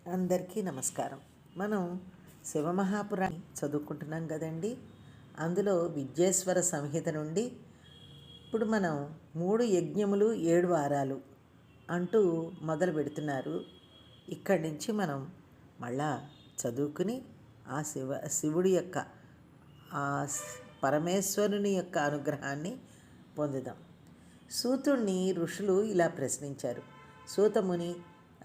అందరికీ నమస్కారం. మనం శివమహాపురాణం చదువుకుంటున్నాం కదండి. అందులో విద్యేశ్వర సంహిత నుండి ఇప్పుడు మనం 3 యజ్ఞములు 7 వారాలు అంటూ మొదలు పెడుతున్నారు. ఇక్కడి నుంచి మనం మళ్ళా చదువుకుని ఆ శివుడి యొక్క ఆ పరమేశ్వరుని యొక్క అనుగ్రహాన్ని పొందుదాం. సూతుణ్ణి ఋషులు ఇలా ప్రశ్నించారు. సూతముని,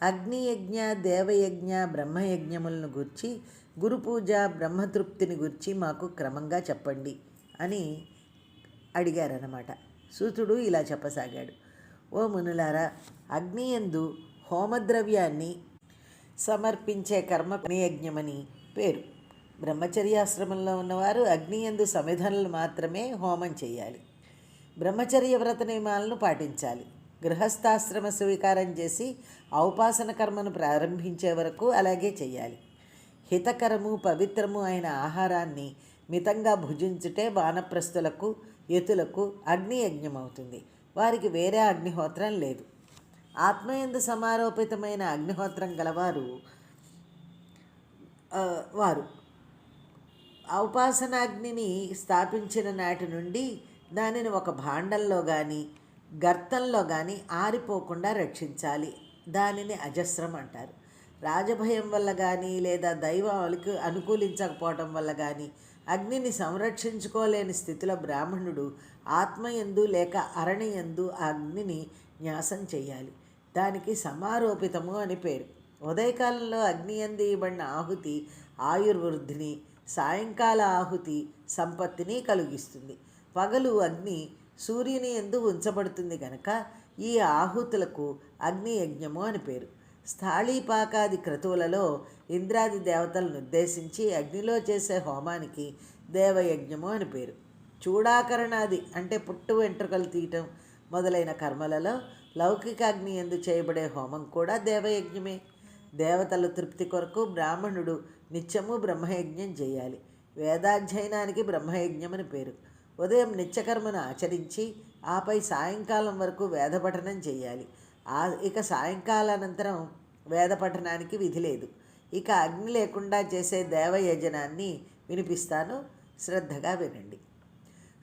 అగ్నియజ్ఞ, దేవయజ్ఞ, బ్రహ్మయజ్ఞములను గూర్చి, గురుపూజ, బ్రహ్మతృప్తిని గూర్చి మాకు క్రమంగా చెప్పండి అని అడిగారన్నమాట. సూతుడు ఇలా చెప్పసాగాడు. ఓ మునులారా, అగ్నియందు హోమద్రవ్యాన్ని సమర్పించే కర్మ యజ్ఞమని పేరు. బ్రహ్మచర్యాశ్రమంలో ఉన్నవారు అగ్నియందు సమిధనలు మాత్రమే హోమం చేయాలి. బ్రహ్మచర్య వ్రత నియమాలను పాటించాలి. గృహస్థాశ్రమ స్వీకారం చేసి ఔపాసన కర్మను ప్రారంభించే వరకు అలాగే చేయాలి. హితకరము పవిత్రము అయిన ఆహారాన్ని మితంగా భుజించుటే వానప్రస్థులకు యతులకు అగ్నియజ్ఞం అవుతుంది. వారికి వేరే అగ్నిహోత్రం లేదు. ఆత్మయందు సమారోపితమైన అగ్నిహోత్రం గలవారు వారు ఔపాసనాగ్నిని స్థాపించిన నాటి నుండి దానిని ఒక భాండంలో కానీ గర్తంలో కానీ ఆరిపోకుండా రక్షించాలి. దానిని అజస్రం అంటారు. రాజభయం వల్ల కానీ లేదా దైవం అనుకూలించకపోవటం వల్ల కానీ అగ్నిని సంరక్షించుకోలేని స్థితిలో బ్రాహ్మణుడు ఆత్మయందు లేక అరణియందు ఆ అగ్నిని న్యాసం చేయాలి. దానికి సమారోపితము అని పేరు. ఉదయకాలంలో అగ్నియందు ఇవ్వబడిన ఆహుతి ఆయుర్వృద్ధిని, సాయంకాల ఆహుతి సంపత్తిని కలిగిస్తుంది. పగలు అగ్ని సూర్యుని యందు ఉంచబడుతుంది కనుక ఈ ఆహుతులకు అగ్నియజ్ఞము అని పేరు. స్థాళీపాకాది క్రతువులలో ఇంద్రాది దేవతలను ఉద్దేశించి అగ్నిలో చేసే హోమానికి దేవయజ్ఞము అని పేరు. చూడాకరణాది అంటే పుట్టు వెంట్రుకలు తీయటం మొదలైన కర్మలలో లౌకిక అగ్ని యందు చేయబడే హోమం కూడా దేవయజ్ఞమే. దేవతల తృప్తి కొరకు బ్రాహ్మణుడు నిత్యము బ్రహ్మయజ్ఞం చేయాలి. వేదాధ్యయనానికి బ్రహ్మయజ్ఞం అని పేరు. ఉదయం నిత్యకర్మను ఆచరించి ఆపై సాయంకాలం వరకు వేదపఠనం చేయాలి. ఇక సాయంకాలానంతరం వేదపఠనానికి విధి లేదు. ఇక అగ్ని లేకుండా చేసే దేవయజనాన్ని వినిపిస్తాను, శ్రద్ధగా వినండి.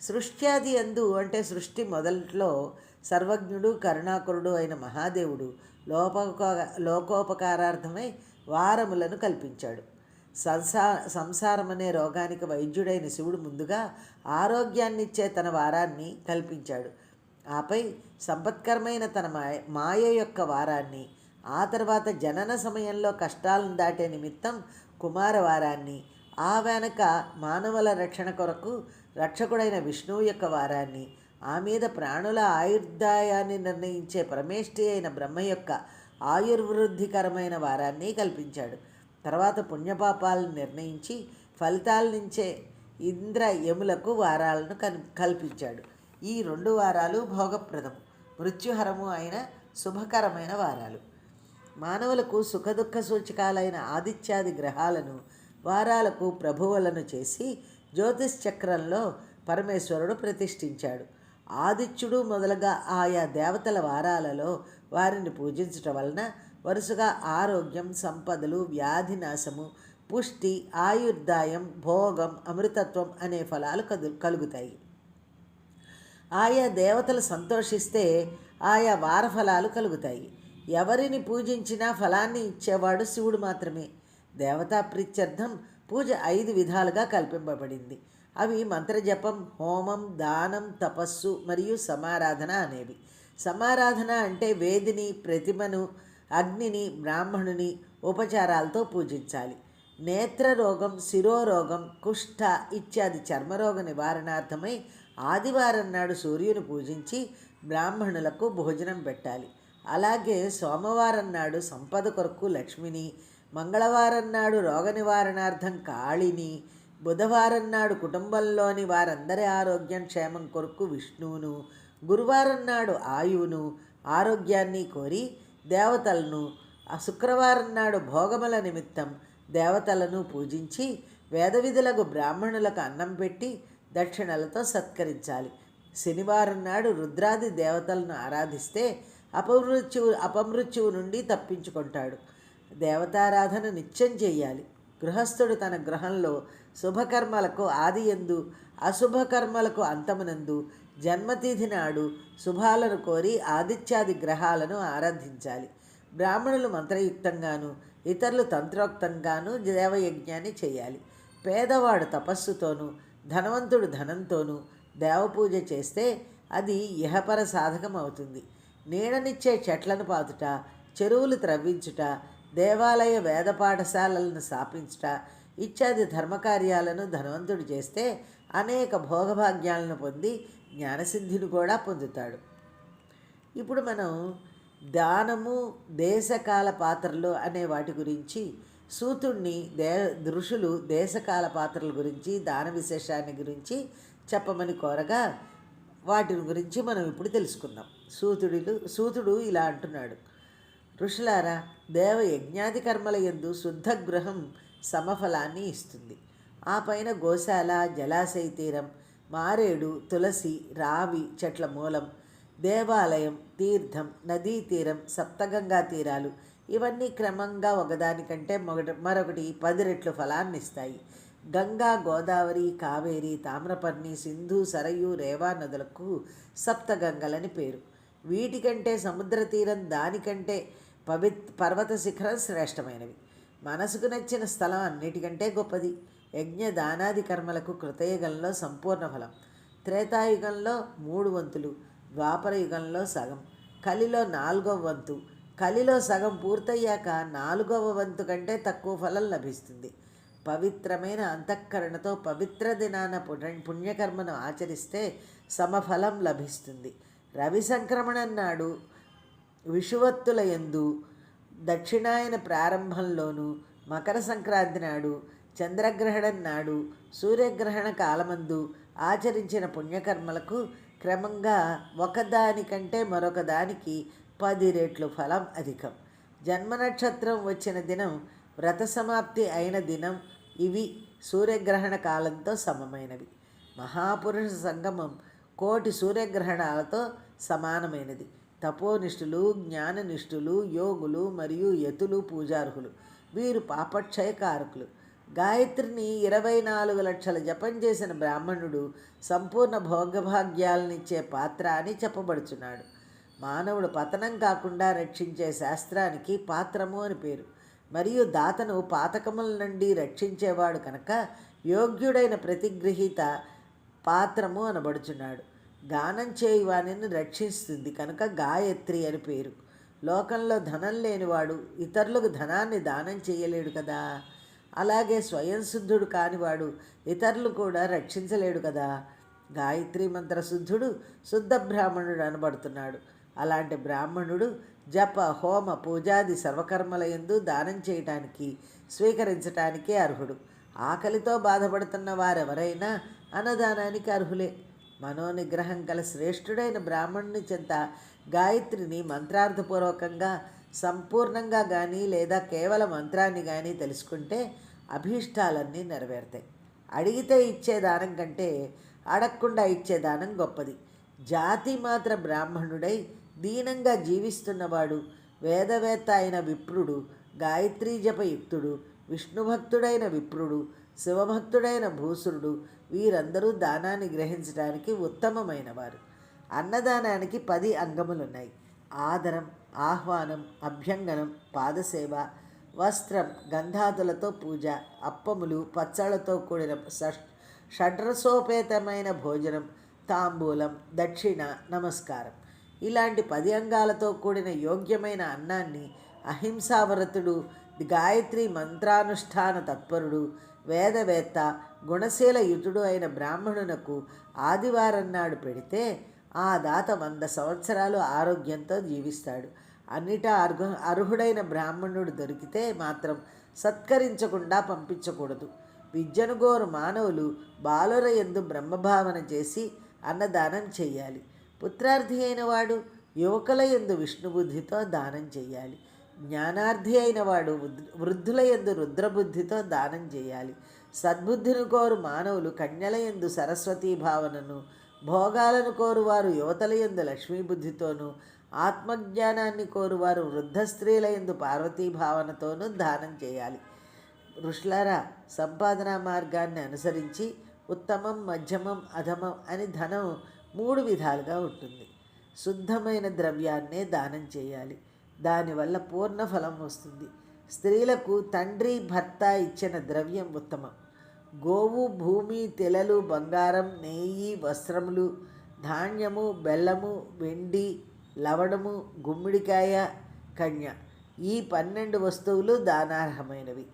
సృష్ట్యాది యందు అంటే సృష్టి మొదట్లో సర్వజ్ఞుడు కరుణాకరుడు అయిన మహాదేవుడు లోకోపకారార్థమై వారములను కల్పించాడు. సంసారమనే రోగానికి వైద్యుడైన శివుడు ముందుగా ఆరోగ్యాన్నిచ్చే తన వారాన్ని కల్పించాడు. ఆపై సంపత్కరమైన తన మాయ యొక్క వారాన్ని, ఆ తర్వాత జనన సమయంలో కష్టాలను దాటే నిమిత్తం కుమారవారాన్ని, ఆ వెనక మానవుల రక్షణ కొరకు రక్షకుడైన విష్ణువు యొక్క వారాన్ని, ఆ మీద ప్రాణుల ఆయుర్దాయాన్ని నిర్ణయించే పరమేష్ఠి అయిన బ్రహ్మ యొక్క ఆయుర్వృద్ధికరమైన వారాన్ని కల్పించాడు. తర్వాత పుణ్యపాపాలను నిర్ణయించి ఫలితాలనించే ఇంద్ర యములకు వారాలను కల్పించాడు. ఈ 2 వారాలు భోగప్రదము, మృత్యుహరము అయిన శుభకరమైన వారాలు. మానవులకు సుఖదుఖ సూచకాలైన ఆదిత్యాది గ్రహాలను వారాలకు ప్రభువులను చేసి జ్యోతిశ్చక్రంలో పరమేశ్వరుడు ప్రతిష్ఠించాడు. ఆదిత్యుడు మొదలుగా ఆయా దేవతల వారాలలో వారిని పూజించటం వలన వరుసగా ఆరోగ్యం, సంపదలు, వ్యాధి నాశము, పుష్టి, ఆయుర్దాయం, భోగం, అమృతత్వం అనే ఫలాలు కలుగుతాయి. ఆయా దేవతలు సంతోషిస్తే ఆయా వార ఫలాలు కలుగుతాయి. ఎవరిని పూజించినా ఫలాన్ని ఇచ్చేవాడు శివుడు మాత్రమే. దేవతా ప్రీత్యర్థం పూజ 5 విధాలుగా కల్పింపబడింది. అవి మంత్రజపం, హోమం, దానం, తపస్సు మరియు సమారాధన అనేవి. సమారాధన అంటే వేదిని, ప్రతిమను, అగ్నిని, బ్రాహ్మణుని ఉపచారాలతో పూజించాలి. నేత్రరోగం, శిరోరోగం, కుష్ఠ ఇత్యాది చర్మరోగ నివారణార్థమై ఆదివారం నాడు సూర్యుని పూజించి బ్రాహ్మణులకు భోజనం పెట్టాలి. అలాగే సోమవారం నాడు సంపద కొరకు లక్ష్మిని, మంగళవారం నాడు రోగ నివారణార్థం కాళిని, బుధవారం నాడు కుటుంబంలోని వారందరి ఆరోగ్యం క్షేమం కొరకు విష్ణువును, గురువారం నాడు ఆయువును ఆరోగ్యాన్ని కోరి దేవతలను, శుక్రవారం నాడు భోగముల నిమిత్తం దేవతలను పూజించి వేదవిధులకు బ్రాహ్మణులకు అన్నం పెట్టి దక్షిణలతో సత్కరించాలి. శనివారం నాడు రుద్రాది దేవతలను ఆరాధిస్తే అపమృత్యువు నుండి తప్పించుకుంటాడు. దేవతారాధన నిత్యం చెయ్యాలి. గృహస్థుడు తన గృహంలో శుభకర్మలకు ఆదియందు, అశుభకర్మలకు అంతమునందు, జన్మతిథి నాడు శుభాలను కోరి ఆదిత్యాది గ్రహాలను ఆరాధించాలి. బ్రాహ్మణులు మంత్రయుక్తంగాను, ఇతరులు తంత్రోక్తంగాను దేవయజ్ఞాన్ని చేయాలి. పేదవాడు తపస్సుతోనూ, ధనవంతుడు ధనంతోనూ దేవపూజ చేస్తే అది ఇహపర సాధకం అవుతుంది. నీడనిచ్చే చెట్లను పాతుట, చెరువులు త్రవ్వించుట, దేవాలయ వేద పాఠశాలలను స్థాపించుట ఇత్యాది ధర్మకార్యాలను ధనవంతుడు చేస్తే అనేక భోగభాగ్యాలను పొంది జ్ఞానసిద్ధిని కూడా పొందుతాడు. ఇప్పుడు మనం దానము, దేశకాల పాత్రలు అనే వాటి గురించి సూతుణ్ణి ఋషులు దేశకాల పాత్రల గురించి, దాన విశేషాన్ని గురించి చెప్పమని కోరగా వాటి గురించి మనం ఇప్పుడు తెలుసుకుందాం. సూతుడు ఇలా అంటున్నాడు: ఋషులారా, దేవ యజ్ఞాది కర్మల యందు శుద్ధ గృహం సమఫలాన్ని ఇస్తుంది. ఆ పైన గోశాల, జలాశయ తీరం, మారేడు, తులసి, రావి చెట్ల మూలం, దేవాలయం, తీర్థం, నదీ తీరం, సప్తగంగా తీరాలు ఇవన్నీ క్రమంగా ఒకదానికంటే మరొకటి 10 రెట్లు ఫలాన్ని ఇస్తాయి. గంగా, గోదావరి, కావేరి, తామ్రపర్ణి, సింధు, సరయు, రేవా నదులకు సప్తగంగలని పేరు. వీటికంటే సముద్ర తీరం, దానికంటే పర్వత శిఖరం శ్రేష్టమైనవి. మనసుకు నచ్చిన స్థలం అన్నిటికంటే గొప్పది. యజ్ఞ దానాది కర్మలకు కృతయుగంలో సంపూర్ణ ఫలం, త్రేతాయుగంలో 3 వంతులు, ద్వాపర యుగంలో సగం, కలిలో 4వ వంతు. కలిలో సగం పూర్తయ్యాక 4వ వంతు కంటే తక్కువ ఫలం లభిస్తుంది. పవిత్రమైన అంతఃకరణతో పవిత్ర దినాన పుణ్యకర్మను ఆచరిస్తే సమఫలం లభిస్తుంది. రవి సంక్రమణం నాడు, విషువత్తుల యందు, దక్షిణాయన ప్రారంభంలోనూ, మకర సంక్రాంతి నాడు, చంద్రగ్రహణం నాడు, సూర్యగ్రహణ కాలమందు ఆచరించిన పుణ్యకర్మలకు క్రమంగా ఒకదానికంటే మరొక దానికి 10 రెట్లు ఫలం అధికం. జన్మ నక్షత్రం వచ్చిన దినం, వ్రత సమాప్తి అయిన దినం ఇవి సూర్యగ్రహణ కాలంతో సమమైనవి. మహాపురుష సంగమం 1,000,000 సూర్యగ్రహణాలతో సమానమైనది. తపోనిష్ఠులు, జ్ఞాననిష్ఠులు, యోగులు మరియు యతులు పూజార్హులు. వీరు పాపక్షయకారకులు. గాయత్రిని 24 లక్షల జపం చేసిన బ్రాహ్మణుడు సంపూర్ణ భోగభాగ్యాలనిచ్చే పాత్ర అని చెప్పబడుచున్నాడు. మానవుడు పతనం కాకుండా రక్షించే శాస్త్రానికి పాత్రము అని పేరు. మరియు దాతను పాతకముల నుండి రక్షించేవాడు కనుక యోగ్యుడైన ప్రతిగృహీత పాత్రము అనబడుచున్నాడు. గానం చేయువానిని రక్షిస్తుంది కనుక గాయత్రి అని పేరు. లోకంలో ధనం లేనివాడు ఇతరులకు ధనాన్ని దానం చేయలేడు కదా. అలాగే స్వయం శుద్ధుడు కానివాడు ఇతరులు కూడా రక్షించలేడు కదా. గాయత్రి మంత్ర శుద్ధుడు శుద్ధ బ్రాహ్మణుడు అనబడుతున్నాడు. అలాంటి బ్రాహ్మణుడు జప, హోమ, పూజాది సర్వకర్మల యందు దానం చేయటానికి, స్వీకరించటానికి అర్హుడు. ఆకలితో బాధపడుతున్న వారెవరైనా అన్నదానానికి అర్హులే. మనోనిగ్రహం గల శ్రేష్ఠుడైన బ్రాహ్మణుని చెంత గాయత్రిని మంత్రార్థపూర్వకంగా సంపూర్ణంగా కానీ లేదా కేవలం మంత్రాన్ని కానీ తెలుసుకుంటే అభీష్టాలన్నీ నెరవేరుతాయి. అడిగితే ఇచ్చే దానం కంటే అడగకుండా ఇచ్చే దానం గొప్పది. జాతి మాత్ర బ్రాహ్మణుడై దీనంగా జీవిస్తున్నవాడు, వేదవేత్త అయిన విప్రుడు, గాయత్రీ జపయుక్తుడు, విష్ణుభక్తుడైన విప్రుడు, శివభక్తుడైన భూసురుడు వీరందరూ దానాన్ని గ్రహించడానికి ఉత్తమమైనవారు. అన్నదానానికి 10 అంగములున్నాయి. ఆదరం, ఆహ్వానం, అభ్యంగనం, పాదసేవ, వస్త్రం, గంధాదులతో పూజ, అప్పములు, పచ్చళ్ళతో కూడిన షడ్రసోపేతమైన భోజనం, తాంబూలం, దక్షిణ, నమస్కారం. ఇలాంటి 10 అంగాలతో కూడిన యోగ్యమైన అన్నాన్ని అహింసావ్రతుడు, గాయత్రి మంత్రానుష్ఠాన తత్పరుడు, వేదవేత్త, గుణశీల యుతుడు అయిన బ్రాహ్మణునకు ఆదివారం నాడు పెడితే ఆ దాత 100 సంవత్సరాలు ఆరోగ్యంతో జీవిస్తాడు. అన్నిటా అర్హుడైన బ్రాహ్మణుడు దొరికితే మాత్రం సత్కరించకుండా పంపించకూడదు. విద్యను గోరు మానవులు బాలుర యందు బ్రహ్మభావన చేసి అన్నదానం చెయ్యాలి. పుత్రార్థి అయిన వాడు యువకుల యందు విష్ణుబుద్ధితో దానం చెయ్యాలి. జ్ఞానార్థి అయిన వాడు వృద్ధుల యందు రుద్రబుద్ధితో దానం చేయాలి. సద్బుద్ధిని కోరు మానవులు కన్యల యందు సరస్వతీ భావనను, భోగాలను కోరువారు యువతల యందు లక్ష్మీబుద్ధితోనూ, ఆత్మజ్ఞానాన్ని కోరువారు వృద్ధ స్త్రీల యందు పార్వతీ భావనతోనూ దానం చేయాలి. ఋషులారా, సంపాదనా మార్గాన్ని అనుసరించి ఉత్తమం, మధ్యమం, అధమం అని ధనం 3 విధాలుగా ఉంటుంది. శుద్ధమైన ద్రవ్యాన్నే దానం చేయాలి. దానివల్ల పూర్ణ ఫలం వస్తుంది. స్త్రీలకు తండ్రి, భర్త ఇచ్చిన ద్రవ్యం ఉత్తమం. గోవు, భూమి, తెలలు, బంగారం, నెయ్యి, వస్త్రములు, ధాన్యము, బెల్లము, వెండి, లవణము, గుమ్మిడికాయ, కన్య ఈ 12 వస్తువులు దానార్హమైనవి.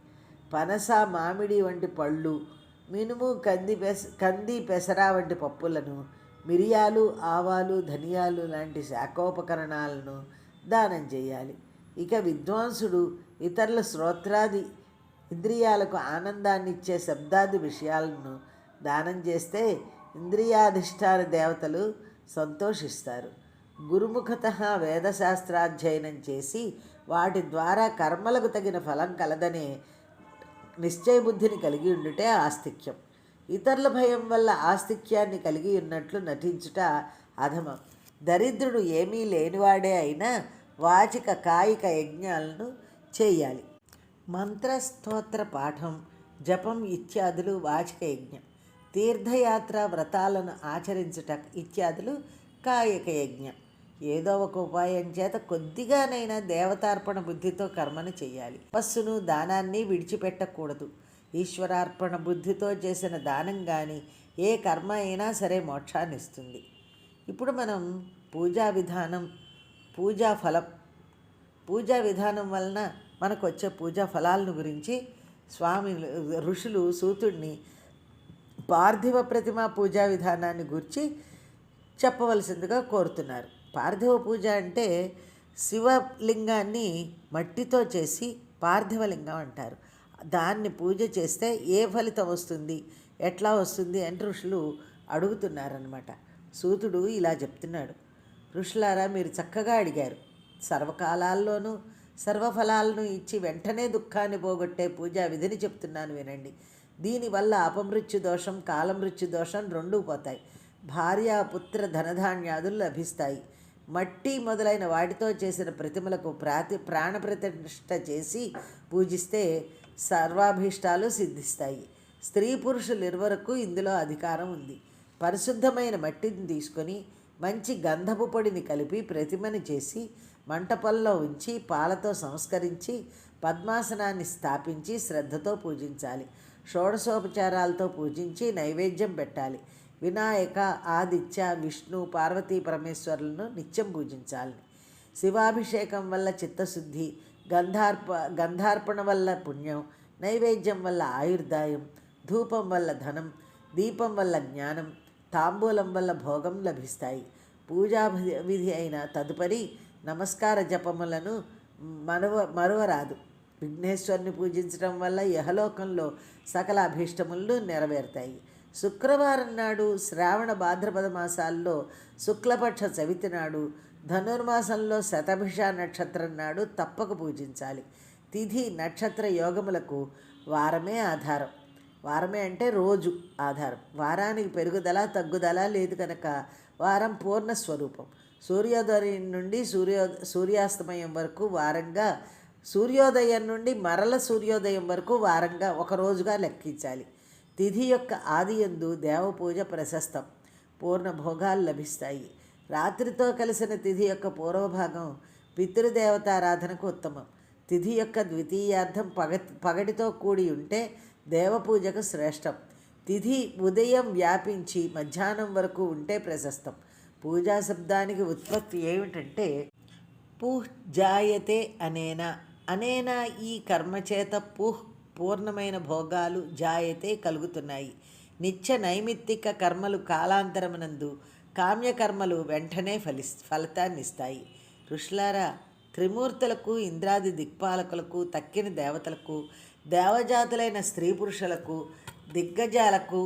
పనస, మామిడి వంటి పళ్ళు, మినుము, కంది, పెసర వంటి పప్పులను, మిరియాలు, ఆవాలు, ధనియాలు లాంటి శాఖోపకరణాలను దానం చేయాలి. ఇక విద్వాంసుడు ఇతరుల శ్రోత్రాది ఇంద్రియాలకు ఆనందాన్నిచ్చే శబ్దాది విషయాలను దానం చేస్తే ఇంద్రియాధిష్టాన దేవతలు సంతోషిస్తారు. గురుముఖత వేదశాస్త్రాధ్యయనం చేసి వాటి ద్వారా కర్మలకు తగిన ఫలం కలదనే నిశ్చయబుద్ధిని కలిగి ఉండుటే ఆస్తిక్యం. ఇతరుల భయం వల్ల ఆస్తిక్యాన్ని కలిగి ఉన్నట్లు నటించుట అధమం. దరిద్రుడు ఏమీ లేనివాడే అయినా వాచిక, కాయిక యజ్ఞాలను చేయాలి. మంత్రస్తోత్ర పాఠం, జపం ఇత్యాదులు వాచిక యజ్ఞం. తీర్థయాత్ర, వ్రతాలను ఆచరించుట ఇత్యాదులు కాయిక యజ్ఞం. ఏదో ఒక ఉపాయం చేత కొద్దిగానైనా దేవతార్పణ బుద్ధితో కర్మను చేయాలి. తపస్సును, దానాన్ని విడిచిపెట్టకూడదు. ఈశ్వరార్పణ బుద్ధితో చేసిన దానం కానీ ఏ కర్మ అయినా సరే మోక్షాన్ని ఇస్తుంది. ఇప్పుడు మనం పూజా విధానం, పూజా విధానం వలన మనకు వచ్చే పూజా ఫలాలను గురించి ఋషులు సూతుడిని పార్థివ ప్రతిమ పూజా విధానాన్ని గురించి చెప్పవలసిందిగా కోరుతున్నారు. పార్థివ పూజ అంటే శివలింగాన్ని మట్టితో చేసి పార్థివలింగం అంటారు. దాన్ని పూజ చేస్తే ఏ ఫలితం వస్తుంది, ఎట్లా వస్తుంది అని ఋషులు అడుగుతున్నారన్నమాట. సూతుడు ఇలా చెప్తున్నాడు: ఋషులారా, మీరు చక్కగా అడిగారు. సర్వకాలాల్లోనూ సర్వఫలాలను ఇచ్చి వెంటనే దుఃఖాన్ని పోగొట్టే పూజా విధిని చెప్తున్నాను, వినండి. దీనివల్ల అపమృత్యు దోషం, కాలమృత్యు దోషం రెండూ పోతాయి. భార్య, పుత్ర, ధనధాన్యాదులు లభిస్తాయి. మట్టి మొదలైన వాటితో చేసిన ప్రతిమలకు ప్రాణప్రతిష్ఠ చేసి పూజిస్తే సర్వాభీష్టాలు సిద్ధిస్తాయి. స్త్రీ పురుషులు ఇరువరకు ఇందులో అధికారం ఉంది. పరిశుద్ధమైన మట్టిని తీసుకొని మంచి గంధపు పొడిని కలిపి ప్రతిమని చేసి మంటపంలో ఉంచి పాలతో సంస్కరించి పద్మాసనాన్ని స్థాపించి శ్రద్ధతో పూజించాలి. షోడశోపచారాలతో పూజించి నైవేద్యం పెట్టాలి. వినాయక, ఆదిత్య, విష్ణు, పార్వతీ పరమేశ్వరులను నిత్యం పూజించాలి. శివాభిషేకం వల్ల చిత్తశుద్ధి, గంధార్పణ వల్ల పుణ్యం, నైవేద్యం వల్ల ఆయుర్దాయం, ధూపం వల్ల ధనం, దీపం వల్ల జ్ఞానం, తాంబూలం వల్ల భోగం లభిస్తాయి. పూజా విధి అయిన తదుపరి నమస్కార జపములను మరువరాదు. విఘ్నేశ్వరుని పూజించడం వల్ల యహలోకంలో సకల అభీష్టములు నెరవేరుతాయి. శుక్రవారం నాడు, శ్రావణ భాద్రపద మాసాల్లో శుక్లపక్ష చవితి నాడు, ధనుర్మాసంలో శతభిష నక్షత్రం నాడు తప్పక పూజించాలి. తిథి, నక్షత్ర యోగములకు వారమే ఆధారం. వారమే అంటే రోజు ఆధారం. వారానికి పెరుగుదల తగ్గుదల లేదు కనుక వారం పూర్ణ స్వరూపం. సూర్యోదయం నుండి సూర్యాస్తమయం వరకు వారంగా, సూర్యోదయం నుండి మరల సూర్యోదయం వరకు వారంగా ఒక రోజుగా లెక్కించాలి. తిథి యొక్క ఆదియందు దేవపూజ ప్రశస్తం. పూర్ణ భోగాలు లభిస్తాయి. రాత్రితో కలిసిన తిథి యొక్క పూర్వభాగం పితృదేవతారాధనకు ఉత్తమం. తిథి యొక్క ద్వితీయార్థం పగటితో కూడి ఉంటే దేవపూజకు శ్రేష్టం. తిథి ఉదయం వ్యాపించి మధ్యాహ్నం వరకు ఉంటే ప్రశస్తం. పూజా శబ్దానికి ఉత్పత్తి ఏమిటంటే పూహ్ జాయతే అనేనా ఈ కర్మచేత పూర్ణమైన భోగాలు జాయతే కలుగుతున్నాయి. నిత్య నైమిత్తిక కర్మలు కాలాంతరమునందు, కామ్యకర్మలు వెంటనే ఫలితాన్నిస్తాయి. ఋషులారా, త్రిమూర్తులకు, ఇంద్రాది దిక్పాలకులకు, తక్కిన దేవతలకు, దేవజాతులైన స్త్రీ పురుషులకు, దిగ్గజాలకు,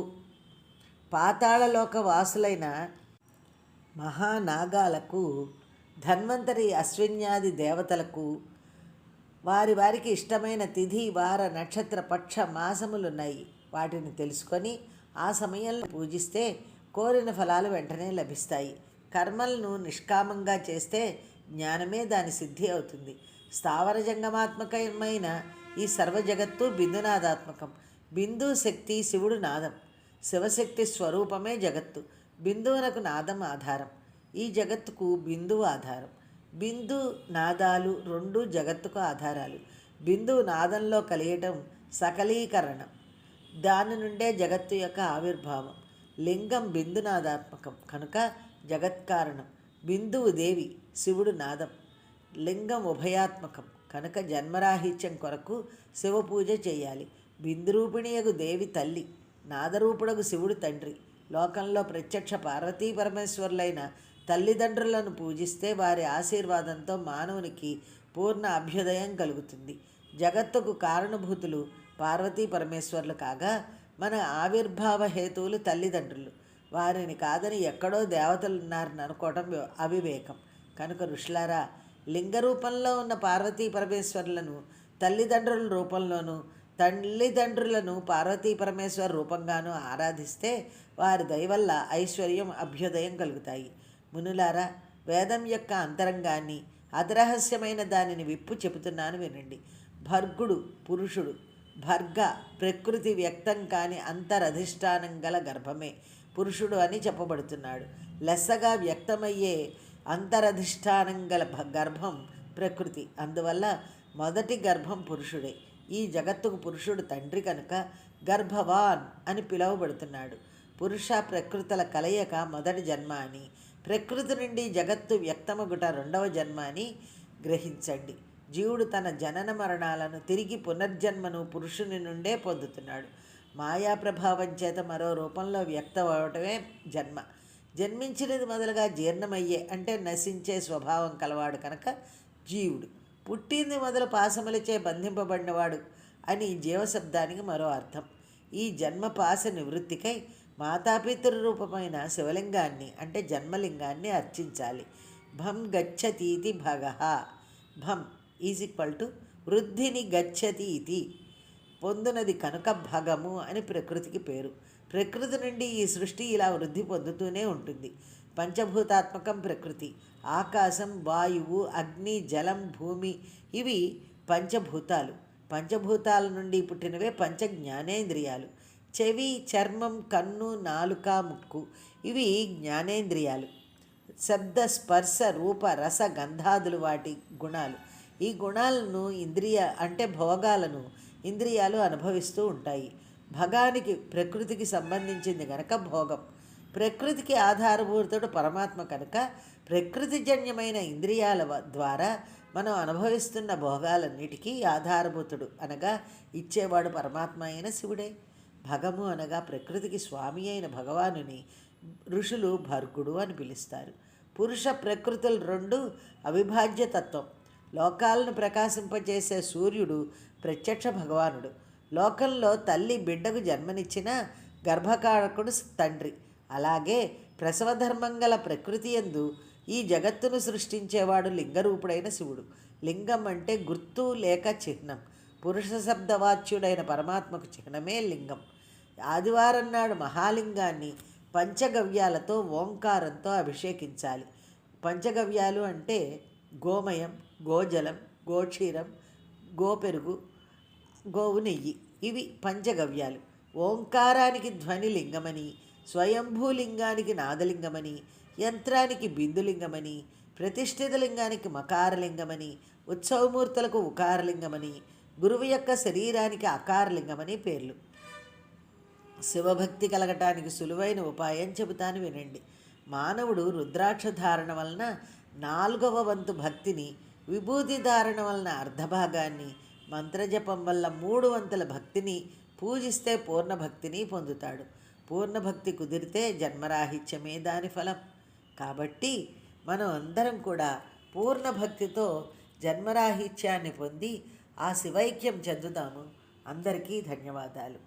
పాతాళలోక వాసులైన మహానాగాలకు, ధన్వంతరి, అశ్విన్యాది దేవతలకు వారికి ఇష్టమైన తిథి, వార, నక్షత్ర, పక్ష, మాసములున్నాయి. వాటిని తెలుసుకొని ఆ సమయంలో పూజిస్తే కోరిన ఫలాలు వెంటనే లభిస్తాయి. కర్మలను నిష్కామంగా చేస్తే జ్ఞానమే దాని సిద్ధి అవుతుంది. స్థావర జంగమాత్మకమైన ఈ సర్వజగత్తు బిందునాదాత్మకం. బిందు శక్తి శివుడు నాదం. శివశక్తి స్వరూపమే జగత్తు. బిందువునకు నాదం ఆధారం. ఈ జగత్తుకు బిందువు ఆధారం. బిందు నాదాలు రెండు జగత్తుకు ఆధారాలు. బిందువు నాదంలో కలియటం సకలీకరణం. దాని నుండే జగత్తు యొక్క ఆవిర్భావం. లింగం బిందునాదాత్మకం కనుక జగత్కారణం. బిందువు దేవి, శివుడు నాదం. లింగం ఉభయాత్మకం కనుక జన్మరాహిత్యం కొరకు శివపూజ చేయాలి. బిందురూపిణియగు దేవి తల్లి, నాదరూపుడగు శివుడు తండ్రి. లోకంలో ప్రత్యక్ష పార్వతీ పరమేశ్వరులైన తల్లిదండ్రులను పూజిస్తే వారి ఆశీర్వాదంతో మానవునికి పూర్ణ అభ్యుదయం కలుగుతుంది. జగత్తుకు కారణభూతులు పార్వతీ పరమేశ్వరులు కాగా మన ఆవిర్భావ హేతువులు తల్లిదండ్రులు. వారిని కాదని ఎక్కడో దేవతలున్నారని అనుకోవటం అవివేకం. కనుక ఋషులారా, లింగ రూపంలో ఉన్న పార్వతీ పరమేశ్వరులను తల్లిదండ్రుల రూపంలోనూ, తల్లిదండ్రులను పార్వతీ పరమేశ్వర రూపంగానూ ఆరాధిస్తే వారి దయవల్ల ఐశ్వర్యం, అభ్యుదయం కలుగుతాయి. మునులారా, వేదం యొక్క అంతరంగాన్ని, అతిరహస్యమైన దానిని విప్పు చెబుతున్నాను వినండి. భర్గుడు పురుషుడు, భర్గ ప్రకృతి వ్యక్తం కాని అంతరధిష్టానం గల గర్భమే పురుషుడు అని చెప్పబడుతున్నాడు. లెస్సగా వ్యక్తమయ్యే అంతరధిష్టానం గల గర్భం ప్రకృతి. అందువల్ల మొదటి గర్భం పురుషుడే. ఈ జగత్తుకు పురుషుడు తండ్రి కనుక గర్భవాన్ అని పిలువబడుతున్నాడు. పురుష ప్రకృతుల కలయిక మొదటి జన్మ అని, ప్రకృతి నుండి జగత్తు వ్యక్తమగుట రెండవ జన్మ అని గ్రహించండి. జీవుడు తన జనన మరణాలను, తిరిగి పునర్జన్మను పురుషుని నుండే పొందుతున్నాడు. మాయా ప్రభావం చేత మరో రూపంలో వ్యక్తమవటమే జన్మ. జన్మించినది మొదలుగా జీర్ణమయ్యే అంటే నశించే స్వభావం కలవాడు కనుక జీవుడు. పుట్టింది మొదలు పాశములచే బంధింపబడినవాడు అని జీవశబ్దానికి మరో అర్థం. ఈ జన్మ పాశ నివృత్తికై మాతాపితృ రూపమైన శివలింగాన్ని అంటే జన్మలింగాన్ని అర్చించాలి. భం గచ్చతీతి భగః. భం = వృద్ధిని గచ్చతి ఇది పొందునది కనుక భగము అని ప్రకృతికి పేరు. ప్రకృతి నుండి ఈ సృష్టి ఇలా వృద్ధి పొందుతూనే ఉంటుంది. పంచభూతాత్మకం ప్రకృతి. ఆకాశం, వాయువు, అగ్ని, జలం, భూమి ఇవి పంచభూతాలు. పంచభూతాల నుండి పుట్టినవే పంచ జ్ఞానేంద్రియాలు. చెవి, చర్మం, కన్ను, నాలుక, ముక్కు ఇవి జ్ఞానేంద్రియాలు. శబ్ద, స్పర్శ, రూప, రస, గంధాదులు వాటి గుణాలు. ఈ గుణాలను భోగాలను ఇంద్రియాలు అనుభవిస్తూ ఉంటాయి. భగానికి ప్రకృతికి సంబంధించింది కనుక భోగం. ప్రకృతికి ఆధారభూతుడు పరమాత్మ కనుక ప్రకృతిజన్యమైన ఇంద్రియాల ద్వారా మనం అనుభవిస్తున్న భోగాలన్నిటికీ ఆధారభూతుడు అనగా ఇచ్చేవాడు పరమాత్మ అయిన శివుడే. భగము అనగా ప్రకృతికి స్వామి అయిన భగవానుని ఋషులు భర్గుడు అని పిలుస్తారు. పురుష ప్రకృతులు రెండు అవిభాజ్య తత్వం. లోకాలను ప్రకాశింపజేసే సూర్యుడు ప్రత్యక్ష భగవానుడు. లోకంలో తల్లి బిడ్డకు జన్మనిచ్చిన గర్భకారకుడు తండ్రి. అలాగే ప్రసవధర్మం గల ప్రకృతి యందు ఈ జగత్తును సృష్టించేవాడు లింగరూపుడైన శివుడు. లింగం అంటే గుర్తు లేక చిహ్నం. పురుష శబ్దవాచ్యుడైన పరమాత్మకు చిహ్నమే లింగం. ఆదివారం నాడు మహాలింగాన్ని పంచగవ్యాలతో ఓంకారంతో అభిషేకించాలి. పంచగవ్యాలు అంటే గోమయం, గోజలం, గోక్షీరం, గోపెరుగు, గోవు నెయ్యి ఇవి పంచగవ్యాలు. ఓంకారానికి ధ్వని లింగమని, స్వయంభూలింగానికి నాదలింగమని, యంత్రానికి బిందులింగమని, ప్రతిష్ఠిత లింగానికి మకారలింగమని, ఉత్సవమూర్తులకు ఉకారలింగమని, గురువు యొక్క శరీరానికి అకారలింగమని పేర్లు. శివభక్తి కలగటానికి సులువైన ఉపాయం చెబుతాను వినండి. మానవుడు రుద్రాక్ష ధారణ వలన 4వ వంతు భక్తిని, విభూతి ధారణ వలన అర్ధభాగాన్ని, మంత్రజపం వల్ల 3 వంతుల భక్తిని పూజిస్తే పూర్ణభక్తిని పొందుతాడు. పూర్ణభక్తి కుదిరితే జన్మరాహిత్యమే దాని ఫలం. కాబట్టి మనం అందరం కూడా పూర్ణభక్తితో జన్మరాహిత్యాన్ని పొంది ఆ శివైక్యం చెందుదాము. అందరికీ ధన్యవాదాలు.